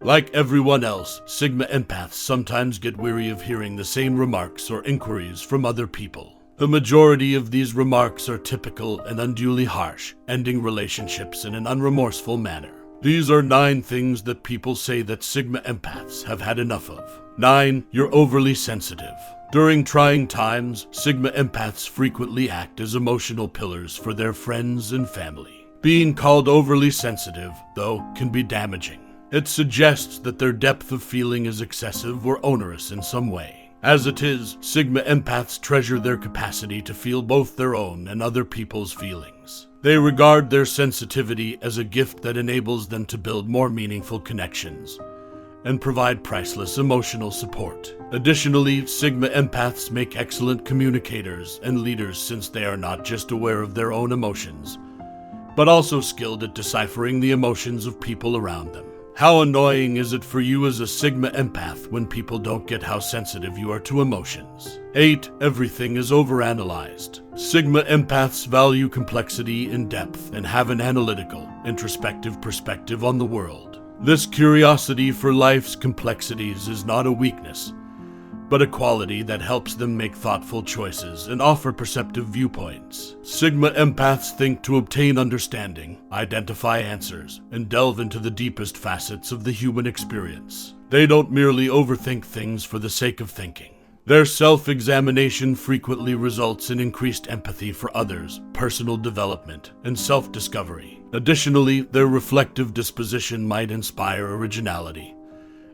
Like everyone else, Sigma empaths sometimes get weary of hearing the same remarks or inquiries from other people. The majority of these remarks are typical and unduly harsh, ending relationships in an unremorseful manner. These are 9 things that people say that Sigma empaths have had enough of. 9. You're overly sensitive. During trying times, Sigma empaths frequently act as emotional pillars for their friends and family. Being called overly sensitive, though, can be damaging. It suggests that their depth of feeling is excessive or onerous in some way. As it is, Sigma empaths treasure their capacity to feel both their own and other people's feelings. They regard their sensitivity as a gift that enables them to build more meaningful connections and provide priceless emotional support. Additionally, Sigma empaths make excellent communicators and leaders since they are not just aware of their own emotions, but also skilled at deciphering the emotions of people around them. How annoying is it for you as a Sigma empath when people don't get how sensitive you are to emotions? 8. Everything is overanalyzed. Sigma empaths value complexity and depth and have an analytical, introspective perspective on the world. This curiosity for life's complexities is not a weakness, but a quality that helps them make thoughtful choices and offer perceptive viewpoints. Sigma empaths think to obtain understanding, identify answers, and delve into the deepest facets of the human experience. They don't merely overthink things for the sake of thinking. Their self-examination frequently results in increased empathy for others, personal development, and self-discovery. Additionally, their reflective disposition might inspire originality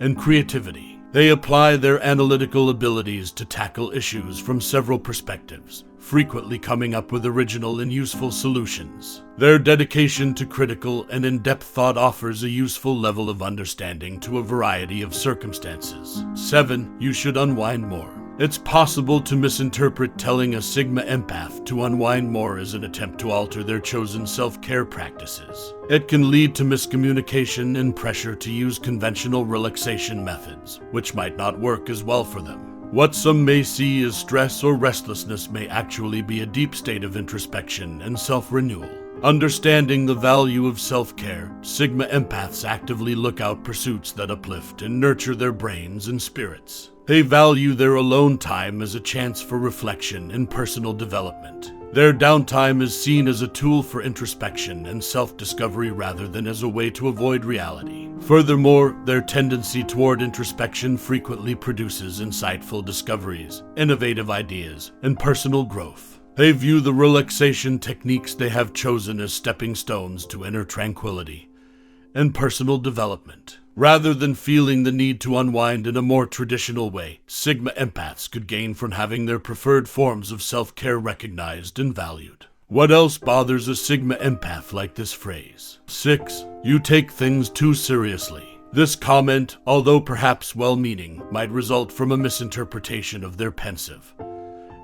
and creativity. They apply their analytical abilities to tackle issues from several perspectives, frequently coming up with original and useful solutions. Their dedication to critical and in-depth thought offers a useful level of understanding to a variety of circumstances. 7. You should unwind more. It's possible to misinterpret telling a Sigma empath to unwind more as an attempt to alter their chosen self-care practices. It can lead to miscommunication and pressure to use conventional relaxation methods, which might not work as well for them. What some may see as stress or restlessness may actually be a deep state of introspection and self-renewal. Understanding the value of self-care, Sigma empaths actively look out pursuits that uplift and nurture their brains and spirits. They value their alone time as a chance for reflection and personal development. Their downtime is seen as a tool for introspection and self-discovery rather than as a way to avoid reality. Furthermore, their tendency toward introspection frequently produces insightful discoveries, innovative ideas, and personal growth. They view the relaxation techniques they have chosen as stepping stones to inner tranquility and personal development. Rather than feeling the need to unwind in a more traditional way, Sigma empaths could gain from having their preferred forms of self-care recognized and valued. What else bothers a Sigma empath like this phrase? 6. You take things too seriously. This comment, although perhaps well-meaning, might result from a misinterpretation of their pensive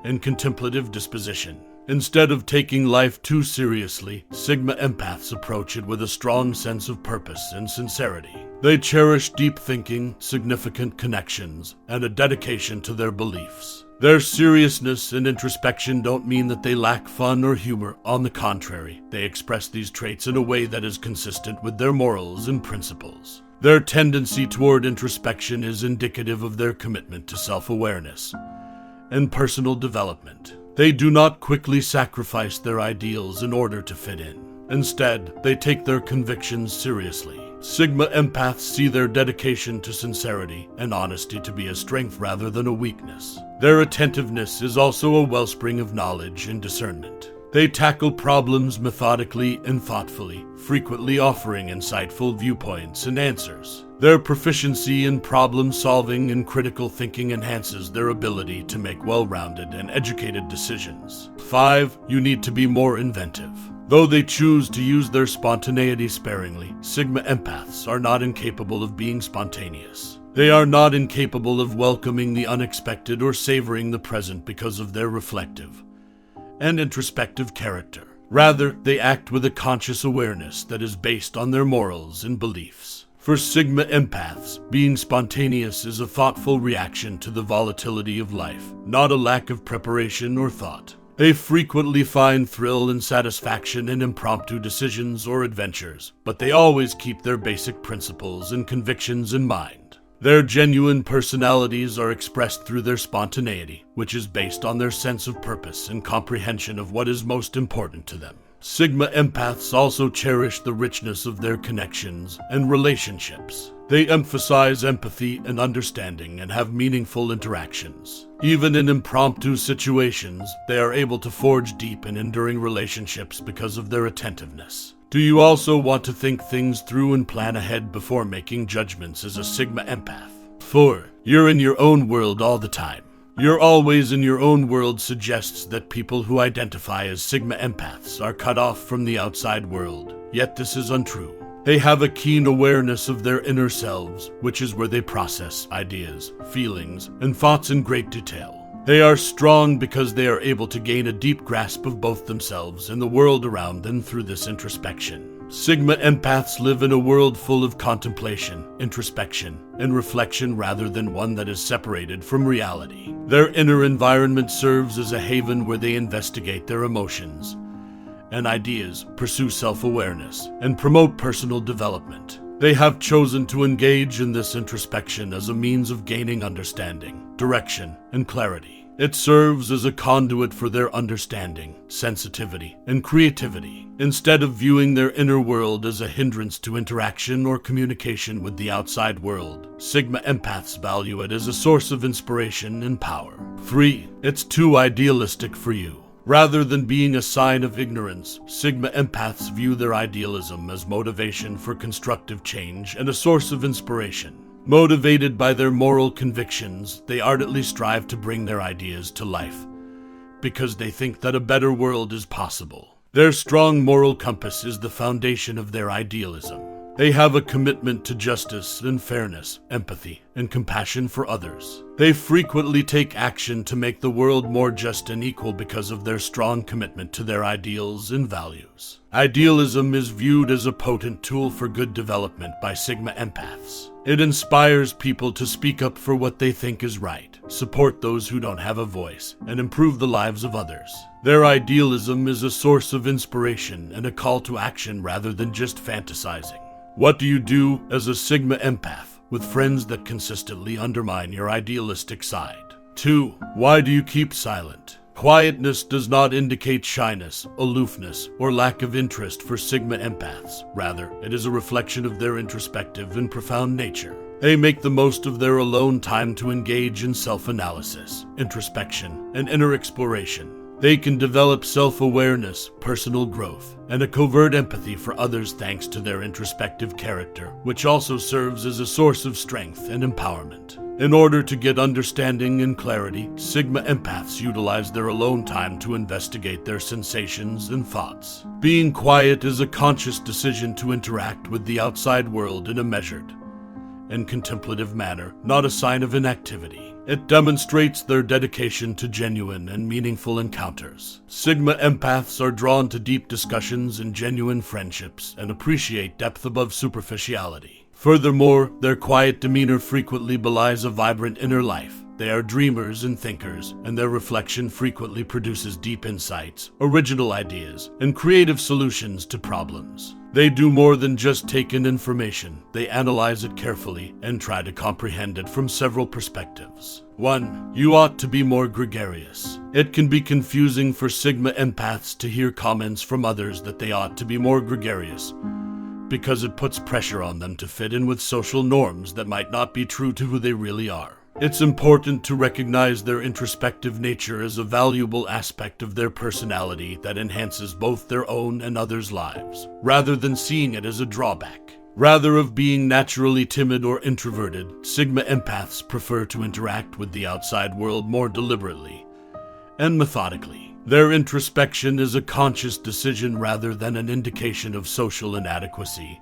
and contemplative disposition. Instead of taking life too seriously, Sigma empaths approach it with a strong sense of purpose and sincerity. They cherish deep thinking, significant connections, and a dedication to their beliefs. Their seriousness and introspection don't mean that they lack fun or humor. On the contrary, they express these traits in a way that is consistent with their morals and principles. Their tendency toward introspection is indicative of their commitment to self-awareness and personal development. They do not quickly sacrifice their ideals in order to fit in. Instead, they take their convictions seriously. Sigma empaths see their dedication to sincerity and honesty to be a strength rather than a weakness. Their attentiveness is also a wellspring of knowledge and discernment. They tackle problems methodically and thoughtfully, frequently offering insightful viewpoints and answers. Their proficiency in problem solving and critical thinking enhances their ability to make well-rounded and educated decisions. 5. You need to be more inventive. Though they choose to use their spontaneity sparingly, Sigma empaths are not incapable of being spontaneous. They are not incapable of welcoming the unexpected or savoring the present because of their reflective and introspective character. Rather, they act with a conscious awareness that is based on their morals and beliefs. For Sigma empaths, being spontaneous is a thoughtful reaction to the volatility of life, not a lack of preparation or thought. They frequently find thrill and satisfaction in impromptu decisions or adventures, but they always keep their basic principles and convictions in mind. Their genuine personalities are expressed through their spontaneity, which is based on their sense of purpose and comprehension of what is most important to them. Sigma empaths also cherish the richness of their connections and relationships. They emphasize empathy and understanding and have meaningful interactions. Even in impromptu situations, they are able to forge deep and enduring relationships because of their attentiveness. Do you also want to think things through and plan ahead before making judgments as a Sigma empath? 4. You're in your own world all the time. You're always in your own world suggests that people who identify as Sigma empaths are cut off from the outside world. Yet this is untrue. They have a keen awareness of their inner selves, which is where they process ideas, feelings, and thoughts in great detail. They are strong because they are able to gain a deep grasp of both themselves and the world around them through this introspection. Sigma empaths live in a world full of contemplation, introspection, and reflection rather than one that is separated from reality. Their inner environment serves as a haven where they investigate their emotions and ideas, pursue self-awareness, and promote personal development. They have chosen to engage in this introspection as a means of gaining understanding, direction, and clarity. It serves as a conduit for their understanding, sensitivity, and creativity. Instead of viewing their inner world as a hindrance to interaction or communication with the outside world, Sigma empaths value it as a source of inspiration and power. 3. It's too idealistic for you. Rather than being a sign of ignorance, Sigma empaths view their idealism as motivation for constructive change and a source of inspiration. Motivated by their moral convictions, they ardently strive to bring their ideas to life, because they think that a better world is possible. Their strong moral compass is the foundation of their idealism. They have a commitment to justice and fairness, empathy, and compassion for others. They frequently take action to make the world more just and equal because of their strong commitment to their ideals and values. Idealism is viewed as a potent tool for good development by Sigma empaths. It inspires people to speak up for what they think is right, support those who don't have a voice, and improve the lives of others. Their idealism is a source of inspiration and a call to action rather than just fantasizing. What do you do as a Sigma empath with friends that consistently undermine your idealistic side? 2. Why do you keep silent? Quietness does not indicate shyness, aloofness, or lack of interest for Sigma empaths. Rather, it is a reflection of their introspective and profound nature. They make the most of their alone time to engage in self-analysis, introspection, and inner exploration. They can develop self-awareness, personal growth, and a covert empathy for others thanks to their introspective character, which also serves as a source of strength and empowerment. In order to get understanding and clarity, Sigma empaths utilize their alone time to investigate their sensations and thoughts. Being quiet is a conscious decision to interact with the outside world in a measured and contemplative manner, not a sign of inactivity. It demonstrates their dedication to genuine and meaningful encounters. Sigma empaths are drawn to deep discussions and genuine friendships and appreciate depth above superficiality. Furthermore, their quiet demeanor frequently belies a vibrant inner life. They are dreamers and thinkers, and their reflection frequently produces deep insights, original ideas, and creative solutions to problems. They do more than just take in information. They analyze it carefully and try to comprehend it from several perspectives. 1. You ought to be more gregarious. It can be confusing for Sigma empaths to hear comments from others that they ought to be more gregarious, because it puts pressure on them to fit in with social norms that might not be true to who they really are. It's important to recognize their introspective nature as a valuable aspect of their personality that enhances both their own and others' lives, rather than seeing it as a drawback. Rather of being naturally timid or introverted, Sigma empaths prefer to interact with the outside world more deliberately and methodically. Their introspection is a conscious decision rather than an indication of social inadequacy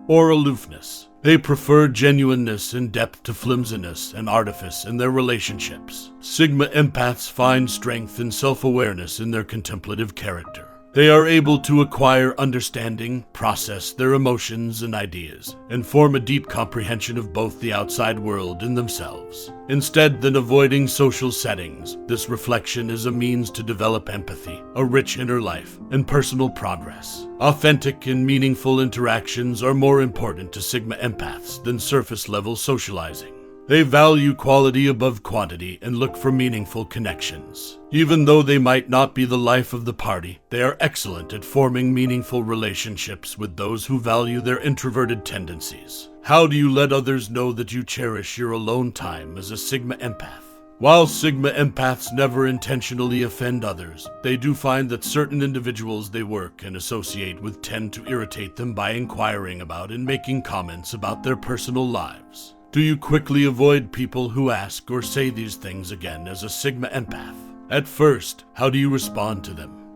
or aloofness. They prefer genuineness and depth to flimsiness and artifice in their relationships. Sigma empaths find strength and self-awareness in their contemplative character. They are able to acquire understanding, process their emotions and ideas, and form a deep comprehension of both the outside world and themselves. Instead than avoiding social settings, this reflection is a means to develop empathy, a rich inner life, and personal progress. Authentic and meaningful interactions are more important to Sigma empaths than surface-level socializing. They value quality above quantity and look for meaningful connections. Even though they might not be the life of the party, they are excellent at forming meaningful relationships with those who value their introverted tendencies. How do you let others know that you cherish your alone time as a Sigma empath? While Sigma empaths never intentionally offend others, they do find that certain individuals they work and associate with tend to irritate them by inquiring about and making comments about their personal lives. Do you quickly avoid people who ask or say these things again as a Sigma empath? At first, how do you respond to them?